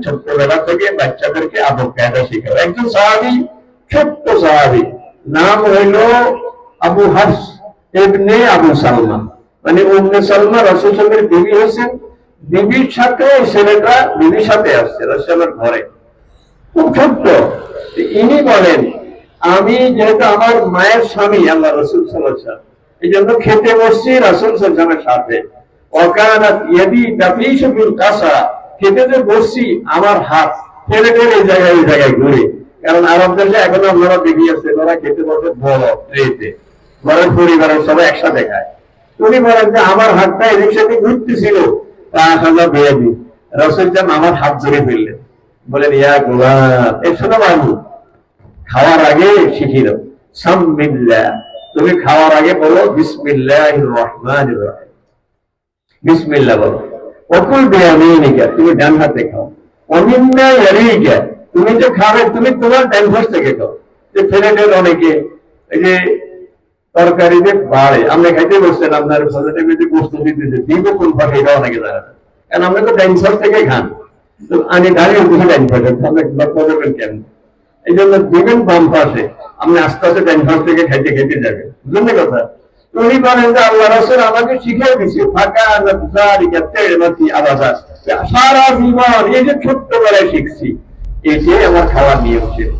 ছোট্টবেলা থেকে বাচ্চাদেরকে আদব কায়দা শেখাও। একজন সাহাবী, ছোট্ট সাহাবী, নাম হইল আবু হাফস ইবনে আবু সালমা, মানে উম্মে সালমা রাসূল সাল্লাল্লাহু আলাইহি ওয়াসাল্লামের বিবি হয়েছেন। বিবির সাথে ছেলেটা বিবির সাথে আসছে রাসূলের ঘরে, খুব ছোট্ট। ইনি বলেন, আমি যেহেতু আমার মায়ের স্বামী আল্লাহ রাসূল সাল্লাল্লাহু আলাইহি ওয়াসাল্লাম, এই জন্য খেতে বসছি রাসূল সাল্লাল্লাহু আলাইহি ওয়াসাল্লামের সাথে। ওয়াকানাত ইয়াদি তাফিশু বিল কাসা, খেতে যে বসছি আমার হাত ফেলে ফেলে এই জায়গায় ঘুরে। কারণ আরব দেশে এখন আপনারা দেখিয়েছে, ওরা খেতে বসে বড় ট্রেতে, ঘরের পরিবারের সবাই একসাথে খায়। উনি বলেন যে আমার হাতটা এদিক সাথে ঘুরতেছিল, তা খাজা বেয়াদি রাসূল সাল্লাল্লাহু আমার হাত ধরে ফেললেন, বলেন ইয়া গোলাম, এই শোনো বাবু, খাওয়ার আগে শিখিয়ে দাও সামমিল্লাহ, তুমি খাওয়ার আগে বলো বিসমিল্লাহির রহমানির রহিম, বিসমিল্লাহ বলো। ওকুল বিয়ামিনিকা, তুমি ডান হাতে খাও। ওমিন্না ইয়ারিকা, তুমি যে খাবে তুমি তোমার ডান পাশ থেকে খাও। যে ফেলে দেন অনেকে, এই যে তরকারিতে বাড়ে, আপনি খাইতে বসছেন, আপনার ফজরের মধ্যে গোশত দিতেছে, দিব কোন পাশে এটা অনেকে জানে না, কারণ আপনি তো ডান পাশ থেকে খান। তো আমি দাঁড়িয়ে উঠে ডান পাশে, আপনি করবেন কেন? এই জন্য দিবেন বাম পাশে, আপনি আস্তে আস্তে ডান পাশ থেকে খাইতে খাইতে যাবেন, বুঝলেন কথা? উনি বলেন যে আল্লাহ রাসূল আমাকে শিখিয়ে দিয়েছে ফাঁকা সারা জীবন এই যে ছোট্টবেলায় শিখছি, এই যে আমার খাওয়ার নিয়ম ছিল।